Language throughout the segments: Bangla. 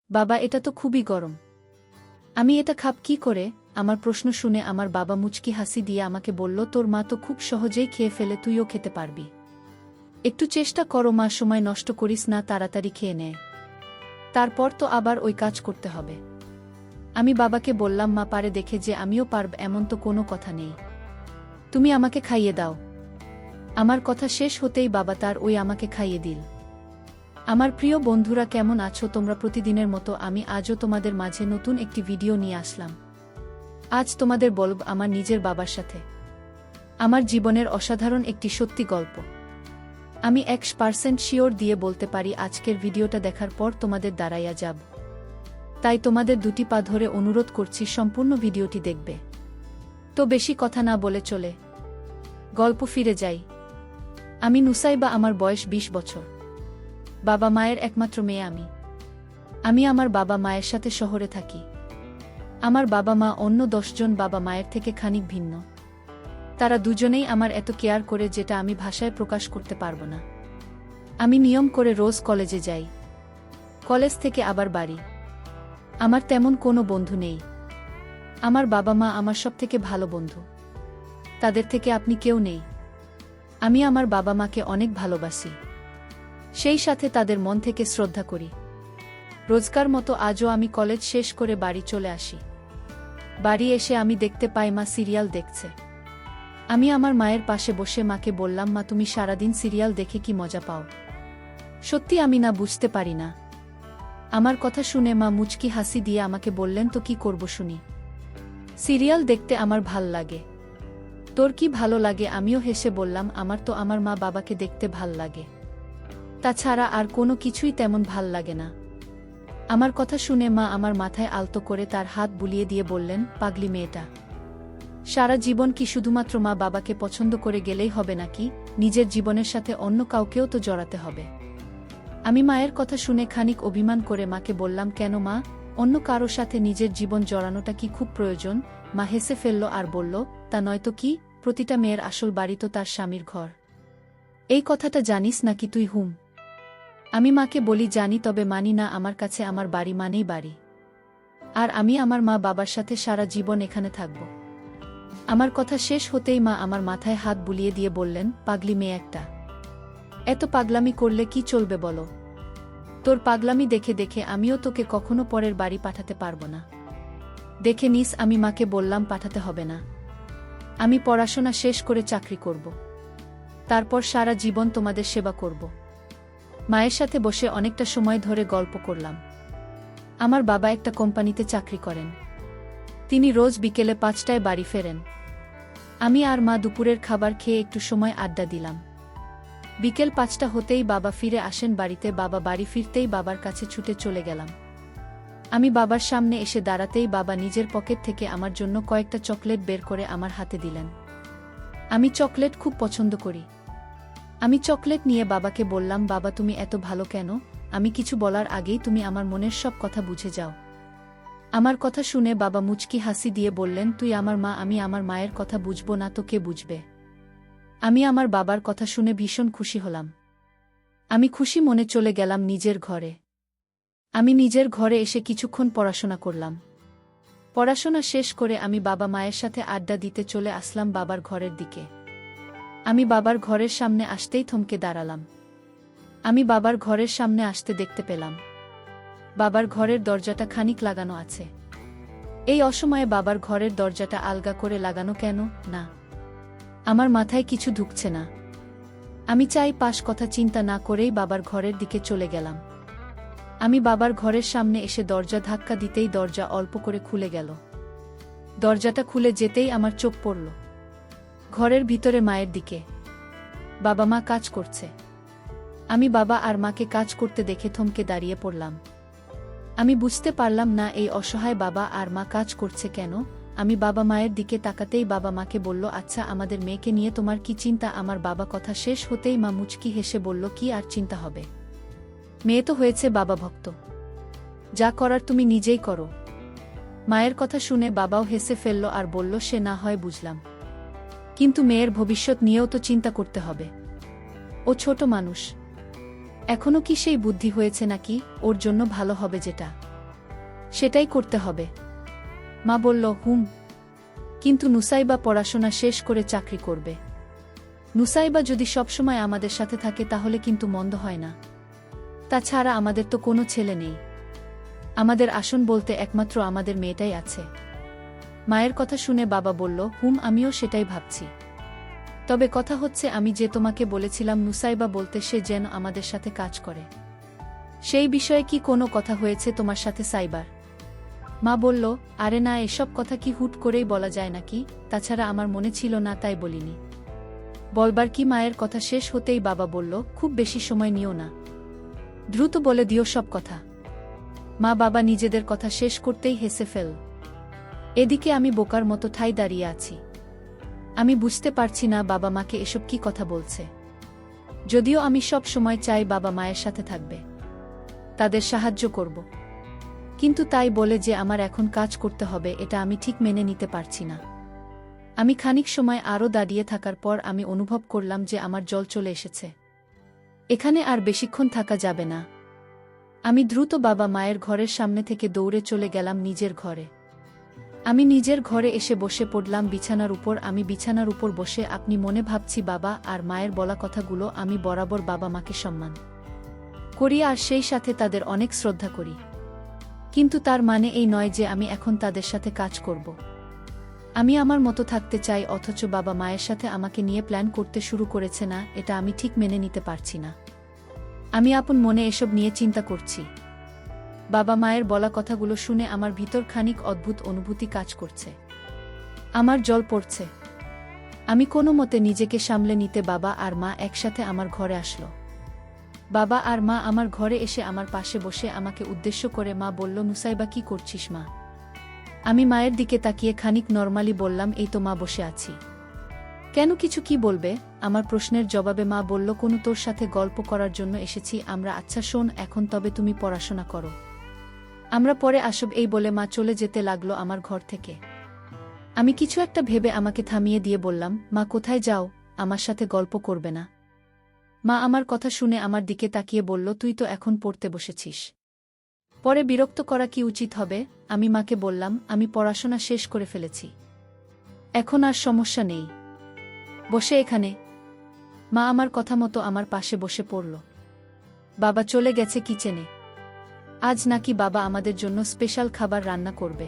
বাবা, এটা তো খুবই গরম। আমি এটা খাব কি করে? আমার প্রশ্ন শুনে আমার বাবা মুচকি হাসি দিয়ে আমাকে বলল, তোর মা তো খুব সহজেই খেয়ে ফেলে, তুইও খেতে পারবি। একটু চেষ্টা করো মা, সময় নষ্ট করিস না, তাড়াতাড়ি খেয়ে নে। তারপর তো আবার ওই কাজ করতে হবে। আমি বাবাকে বললাম, মা পারে দেখে যে আমিও পারব এমন তো কোনো কথা নেই। তুমি আমাকে খাইয়ে দাও। আমার কথা শেষ হতেই বাবা তার ওই আমাকে খাইয়ে দিল। আমার প্রিয় বন্ধুরা, কেমন আছো তোমরা? প্রতিদিনের মতো আমি আজও তোমাদের মাঝে নতুন একটি ভিডিও নিয়ে আসলাম। আজ তোমাদের বলব আমার নিজের বাবার সাথে আমার জীবনের অসাধারণ একটি সত্যি গল্প। আমি 100% শিওর দিয়ে বলতে পারি আজকের ভিডিওটা দেখার পর তোমাদের দাঁড়াইয়া যাব। তাই তোমাদের দুটি পা ধরে অনুরোধ করছি সম্পূর্ণ ভিডিওটি দেখবে। তো বেশি কথা না বলে চলে গল্প ফিরে যাই। আমি নুসাইবা, আমার বয়স 20 বছর। বাবা মায়ের একমাত্র মেয়ে আমি আমার বাবা মায়ের সাথে শহরে থাকি। আমার বাবা মা অন্য 10 জন বাবা মায়ের থেকে খানিক ভিন্ন। তারা দুজনেই আমার এত কেয়ার করে যেটা আমি ভাষায় প্রকাশ করতে পারবো না। আমি নিয়ম করে রোজ কলেজে যাই, কলেজ থেকে আবার বাড়ি। আমার তেমন কোনো বন্ধু নেই। আমার বাবা মা আমার সবথেকে ভালো বন্ধু। তাদের থেকে আপনি কেউ নেই। আমি আমার বাবা মাকে অনেক ভালোবাসি, সেই সাথে তাদের মন থেকে শ্রদ্ধা করি। রোজকার মতো আজও আমি কলেজ শেষ করে বাড়ি চলে আসি। বাড়ি এসে আমি দেখতে পাই মা সিরিয়াল দেখছে। আমি আমার মায়ের পাশে বসে মাকে বললাম, মা তুমি সারাদিন সিরিয়াল দেখে কি মজা পাও? সত্যি আমি না বুঝতে পারি না। আমার কথা শুনে মা মুচকি হাসি দিয়ে আমাকে বললেন, তো কি করব শুনি? সিরিয়াল দেখতে আমার ভাল লাগে। তোর কি ভালো লাগে? আমিও হেসে বললাম, আমার তো আমার মা বাবাকে দেখতে ভাল লাগে। তাছাড়া আর কোনো কিছুই তেমন ভাল লাগে না। আমার কথা শুনে মা আমার মাথায় আলতো করে তার হাত বুলিয়ে দিয়ে বললেন, পাগলি মেয়েটা, সারা জীবন কি শুধুমাত্র মা বাবাকে পছন্দ করে গেলেই হবে নাকি? নিজের জীবনের সাথে অন্য কাউকেও তো জড়াতে হবে। আমি মায়ের কথা শুনে খানিক অভিমান করে মাকে বললাম, কেন মা, অন্য কারো সাথে নিজের জীবন জড়ানোটা কি খুব প্রয়োজন? মা হেসে ফেলল আর বলল, তা নয়তো কি, প্রতিটা মেয়ের আসল বাড়ি তো তার স্বামীর ঘর। এই কথাটা জানিস নাকি তুই? আমি মাকে বলি, জানি, তবে মানি না। আমার কাছে আমার বাড়ি মানেই বাড়ি। আর আমি আমার মা বাবার সাথে সারা জীবন এখানে থাকব। আমার কথা শেষ হতেই মা আমার মাথায় হাত বুলিয়ে দিয়ে বললেন, পাগলি মেয়ে একটা, এত পাগলামি করলে কি চলবে বলো? তোর পাগলামি দেখে দেখে আমিও তোকে কখনো পরের বাড়ি পাঠাতে পারবো না। দেখে নিস। আমি মাকে বললাম, পাঠাতে হবে না। আমি পড়াশোনা শেষ করে চাকরি করব। তারপর সারা জীবন তোমাদের সেবা করব। মায়ের সাথে বসে অনেকটা সময় ধরে গল্প করলাম। আমার বাবা একটা কোম্পানিতে চাকরি করেন। তিনি রোজ বিকেলে 5টায় বাড়ি ফেরেন। আমি আর মা দুপুরের খাবার খেয়ে একটু সময় আড্ডা দিলাম। বিকেল 5টা হতেই বাবা ফিরে আসেন বাড়িতে। বাবা বাড়ি ফিরতেই বাবার কাছে ছুটে চলে গেলাম। আমি বাবার সামনে এসে দাঁড়াতেই বাবা নিজের পকেট থেকে আমার জন্য কয়েকটা চকলেট বের করে আমার হাতে দিলেন। আমি চকলেট খুব পছন্দ করি। আমি চকলেট নিয়ে বাবাকে বললাম, বাবা তুমি এত ভালো কেন? আমি কিছু বলার আগেই তুমি আমার মনের সব কথা বুঝে যাও। আমার কথা শুনে বাবা মুচকি হাসি দিয়ে বললেন, তুই আমার মা, আমি আমার মায়ের কথা বুঝবো না তো কে বুঝবে? আমি আমার বাবার কথা শুনে ভীষণ খুশি হলাম। আমি খুশি মনে চলে গেলাম নিজের ঘরে। আমি নিজের ঘরে এসে কিছুক্ষণ পড়াশোনা করলাম। পড়াশোনা শেষ করে আমি বাবা মায়ের সাথে আড্ডা দিতে চলে আসলাম বাবার ঘরের দিকে। আমি বাবার ঘরের সামনে আসতেই থমকে দাঁড়ালাম। আমি বাবার ঘরের সামনে আসতে দেখতে পেলাম বাবার ঘরের দরজাটা খানিক লাগানো আছে। এই অসময়ে বাবার ঘরের দরজাটা আলগা করে লাগানো কেন? না, আমার মাথায় কিছু ঢুকছে না। আমি চাই পাশ কথা চিন্তা না করেই বাবার ঘরের দিকে চলে গেলাম। আমি বাবার ঘরের সামনে এসে দরজা ধাক্কা দিতেই দরজা অল্প করে খুলে গেল। দরজাটা খুলে যেতেই আমার চোখ পড়ল ঘরের ভিতরে মায়ের দিকে। বাবা মা কাজ করছে। আমি বাবা আর মাকে কাজ করতে দেখে থমকে দাঁড়িয়ে পড়লাম। আমি বুঝতে পারলাম না এই অসহায় বাবা আর মা কাজ করছে কেন। আমি বাবা মায়ের দিকে তাকাতেই বাবা মাকে বলল, আচ্ছা আমাদের মেয়েকে নিয়ে তোমার কি চিন্তা? আমার বাবা কথা শেষ হতেই মা মুচকি হেসে বলল, কি আর চিন্তা হবে? মেয়ে তো হয়েছে বাবা ভক্ত, যা করার তুমি নিজেই করো। মায়ের কথা শুনে বাবাও হেসে ফেলল আর বলল, সে না হয় বুঝলাম, কিন্তু মেয়ের ভবিষ্যৎ নিয়েও তো চিন্তা করতে হবে। ও ছোট মানুষ, এখনো কি সেই বুদ্ধি হয়েছে নাকি ওর জন্য ভালো হবে যেটা? সেটাই করতে হবে। মা বলল, হুম। কিন্তু নুসাইবা পড়াশোনা শেষ করে চাকরি করবে। নুসাইবা যদি সবসময় আমাদের সাথে থাকে তাহলে কিন্তু মন্দ হয় না। তাছাড়া আমাদের তো কোনো ছেলে নেই। আমাদের আসন বলতে একমাত্র আমাদের মেয়েটাই আছে। মায়ের কথা শুনে বাবা বলল, হুম, আমিও সেটাই ভাবছি। তবে কথা হচ্ছে, আমি যে তোমাকে বলেছিলাম নুসাইবা বলতে সে যেন আমাদের সাথে কাজ করে, সেই বিষয়ে কি কোনো কথা হয়েছে তোমার সাথে সাইবার? মা বলল, আরে না, এসব কথা কি হুট করেই বলা যায় নাকি? তাছাড়া আমার মনে ছিল না, তাই বলিনি। বলবার কি? মায়ের কথা শেষ হতেই বাবা বলল, খুব বেশি সময় নিও না, দ্রুত বলে দিও সব কথা। মা বাবা নিজেদের কথা শেষ করতেই হেসে ফেল। এদিকে আমি বোকার মতো ঠাই দাঁড়িয়ে আছি। আমি বুঝতে পারছি না বাবা মাকে এসব কি কথা বলছে। যদিও আমি সব সময় চাই বাবা মায়ের সাথে থাকবে, তাদের সাহায্য করব, কিন্তু তাই বলে যে আমার এখন কাজ করতে হবে, এটা আমি ঠিক মেনে নিতে পারছি না। আমি খানিক সময় আরও দাঁড়িয়ে থাকার পর আমি অনুভব করলাম যে আমার জল চলে এসেছে। এখানে আর বেশিক্ষণ থাকা যাবে না। আমি দ্রুত বাবা মায়ের ঘরের সামনে থেকে দৌড়ে চলে গেলাম নিজের ঘরে। আমি নিজের ঘরে এসে বসে পড়লাম বিছানার উপর। আমি বিছানার উপর বসে আপনি মনে ভাবছি বাবা আর মায়ের বলা কথাগুলো। আমি বরাবর বাবা মাকে সম্মান করি আর সেই সাথে তাদের অনেক শ্রদ্ধা করি, কিন্তু তার মানে এই নয় যে আমি এখন তাদের সাথে কাজ করব। আমি আমার মতো থাকতে চাই, অথচ বাবা মায়ের সাথে আমাকে নিয়ে প্ল্যান করতে শুরু করেছে না। এটা আমি ঠিক মেনে নিতে পারছি না। আমি আপন মনে এসব নিয়ে চিন্তা করছি। বাবা মায়ের বলা কথাগুলো শুনে আমার ভিতর খানিক অদ্ভুত অনুভূতি কাজ করছে। আমার জল পড়ছে। আমি কোনো মতে নিজেকে সামলে নিতে বাবা আর মা একসাথে আমার ঘরে আসলো। বাবা আর মা আমার ঘরে এসে আমার পাশে বসে আমাকে উদ্দেশ্য করে মা বলল, নুসাইবা, কি করছিস মা? আমি মায়ের দিকে তাকিয়ে খানিক নরমালি বললাম, এই তো মা, বসে আছি। কেন, কিছু কি বলবে? আমার প্রশ্নের জবাবে মা বলল, কোনো তোর সাথে গল্প করার জন্য এসেছি আমরা। আচ্ছা শোন, এখন তবে তুমি পড়াশোনা করো, আমরা পরে আসব। এই বলে মা চলে যেতে লাগলো আমার ঘর থেকে। আমি কিছু একটা ভেবে আমাকে থামিয়ে দিয়ে বললাম, মা, কোথায় যাও? আমার সাথে গল্প করবে না? মা আমার কথা শুনে আমার দিকে তাকিয়ে বলল, তুই তো এখন পড়তে বসেছিস, পরে বিরক্ত করা কি উচিত হবে? আমি মাকে বললাম, আমি পড়াশোনা শেষ করে ফেলেছি, এখন আর সমস্যা নেই, বসে এখানে। মা আমার কথা মতো আমার পাশে বসে পড়ল। বাবা চলে গেছে কিচেনে। আজ নাকি বাবা আমাদের জন্য স্পেশাল খাবার রান্না করবে।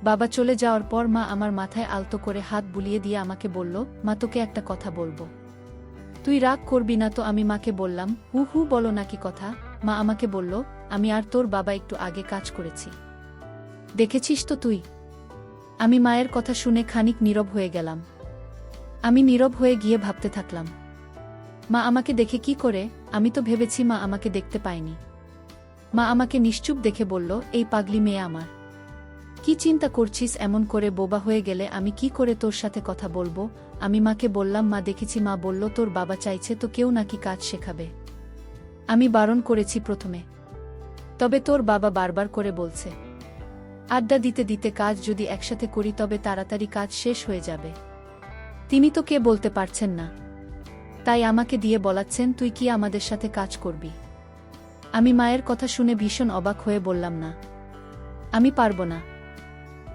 বাবা চলে যাওয়ার পর মা আমার মাথায় আলতো করে হাত বুলিয়ে দিয়ে আমাকে বলল, মা, তোকে একটা কথা বলবো, তুই রাগ করবি না তো? আমি মাকে বললাম, হু হু, বলো নাকি কথা। মা আমাকে বলল, আমি আর তোর বাবা একটু আগে কাজ করেছি, দেখেছিস তো তুই? আমি মায়ের কথা শুনে খানিক নীরব হয়ে গেলাম। আমি নীরব হয়ে গিয়ে ভাবতে থাকলাম, মা আমাকে দেখে কি করে? আমি তো ভেবেছি মা আমাকে দেখতে পায়নি। মা আমাকে নিশ্চুপ দেখে বলল, এই পাগলি মেয়ে আমার, কি চিন্তা করছিস? এমন করে বোবা হয়ে গেলে আমি কি করে তোর সাথে কথা বলবো? আমি মাকে বললাম, মা দেখেছি। মা বলল, তোর বাবা চাইছে তো কেউ নাকি কাজ শেখাবে। আমি বারণ করেছি প্রথমে, তবে তোর বাবা বারবার করে বলছে, আড্ডা দিতে দিতে কাজ যদি একসাথে করি তবে তাড়াতাড়ি কাজ শেষ হয়ে যাবে। তিনি তো কে বলতে পারছেন না, তাই আমাকে দিয়ে বলাচ্ছেন তুই কি আমাদের সাথে কাজ করবি। আমি মায়ের কথা শুনে ভীষণ অবাক হয়ে বললাম, না, আমি পারবো না।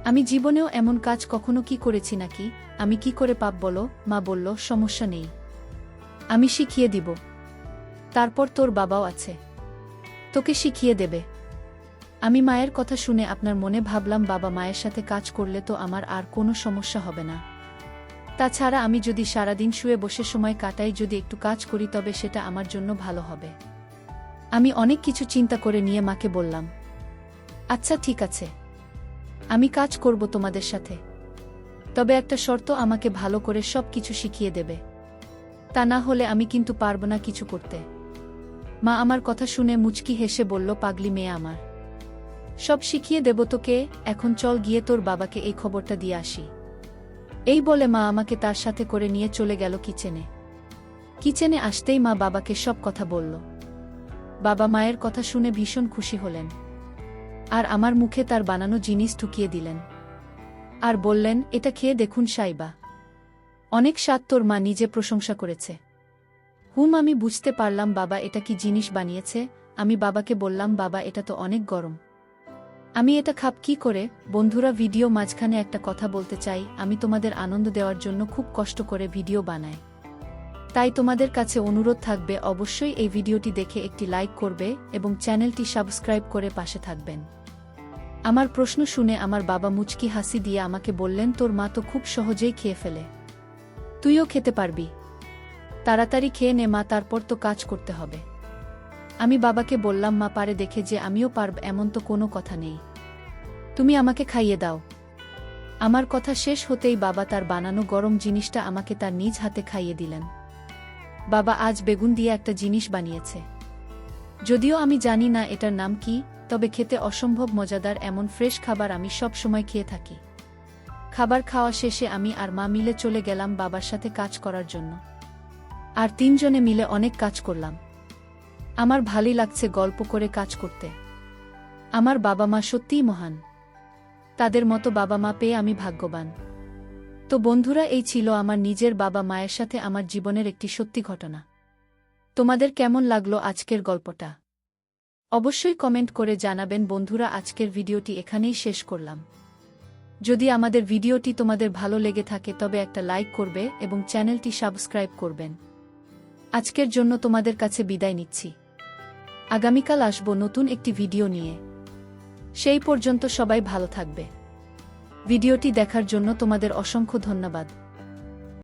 আমি জীবনেও এমন কাজ কখনো কি করেছি নাকি? আমি কি করে পাপ বলো? মা বলল, সমস্যা নেই, আমি শিখিয়ে দিব। তারপর তোর বাবাও আছে, তোকে শিখিয়ে দেবে। আমি মায়ের কথা শুনে আপনার মনে ভাবলাম, বাবা মায়ের সাথে কাজ করলে তো আমার আর কোনো সমস্যা হবে না। তাছাড়া আমি যদি সারাদিন শুয়ে বসে সময় কাটাই, যদি একটু কাজ করি তবে সেটা আমার জন্য ভালো হবে। আমি অনেক কিছু চিন্তা করে নিয়ে মাকে বললাম, আচ্ছা ঠিক আছে, আমি কাজ করব তোমাদের সাথে, তবে একটা শর্ত, আমাকে ভালো করে সব কিছু শিখিয়ে দেবে, তা না হলে আমি কিন্তু পারবো না কিছু করতে। মা আমার কথা শুনে মুচকি হেসে বলল, পাগলি মেয়ে আমার, সব শিখিয়ে দেব তোকে। এখন চল গিয়ে তোর বাবাকে এই খবরটা দিয়ে আসি। এই বলে মা আমাকে তার সাথে করে নিয়ে চলে গেল কিচেনে। কিচেনে আসতেই মা বাবাকে সব কথা বলল। বাবা মায়ের কথা শুনে ভীষণ খুশি হলেন, আর আমার মুখে তার বানানো জিনিস ঢুকিয়ে দিলেন, আর বললেন, এটা খেয়ে দেখুন সাইবা, অনেক স্বাদ। তোর মা নিজে প্রশংসা করেছে। হুম, আমি বুঝতে পারলাম বাবা এটা কি জিনিস বানিয়েছে। আমি বাবাকে বললাম, বাবা এটা তো অনেক গরম, আমি এটা খাব কি করে? বন্ধুরা, ভিডিও মাঝখানে একটা কথা বলতে চাই, আমি তোমাদের আনন্দ দেওয়ার জন্য খুব কষ্ট করে ভিডিও বানাই। তাই তোমাদের কাছে অনুরোধ থাকবে অবশ্যই এই ভিডিওটি দেখে একটি লাইক করবে এবং চ্যানেলটি সাবস্ক্রাইব করে পাশে থাকবেন। আমার প্রশ্ন শুনে আমার বাবা মুচকি হাসি দিয়ে আমাকে বললেন, তোর মা তো খুব সহজেই খেয়ে ফেলে, তুইও খেতে পারবি। তাড়াতাড়ি খেয়ে নে মা, তারপর তো কাজ করতে হবে। আমি বাবাকে বললাম, মা পারে দেখে যে আমিও পারব এমন তো কোনো কথা নেই, তুমি আমাকে খাইয়ে দাও। আমার কথা শেষ হতেই বাবা তার বানানো গরম জিনিসটা আমাকে তার নিজ হাতে খাইয়ে দিলেন। বাবা আজ বেগুন দিয়ে একটা জিনিস বানিয়েছে, যদিও আমি জানি না এটার নাম কি, তবে খেতে অসম্ভব মজাদার। এমন ফ্রেশ খাবার আমি সব সময় খেয়ে থাকি। খাবার খাওয়া শেষে আমি আর মা মিলে চলে গেলাম বাবার সাথে কাজ করার জন্য। আর তিনজনে মিলে অনেক কাজ করলাম। আমার ভালোই লাগছে গল্প করে কাজ করতে। আমার বাবা মা সত্যিই মহান, তাদের মতো বাবা মা পেয়ে আমি ভাগ্যবান। তো বন্ধুরা, এই ছিল আমার নিজের বাবা মায়ের সাথে আমার জীবনের একটি সত্যি ঘটনা। তোমাদের কেমন লাগলো আজকের গল্পটা? অবশ্যই কমেন্ট করে জানাবেন। বন্ধুরা, আজকের ভিডিওটি এখানেই শেষ করলাম। যদি আমাদের ভিডিওটি তোমাদের ভালো লেগে থাকে তবে একটা লাইক করবে এবং চ্যানেলটি সাবস্ক্রাইব করবেন। আজকের জন্য তোমাদের কাছে বিদায় নিচ্ছি। আগামীকাল আসব নতুন একটি ভিডিও নিয়ে। সেই পর্যন্ত সবাই ভালো থাকবে। ভিডিওটি দেখার জন্য তোমাদের অসংখ্য ধন্যবাদ।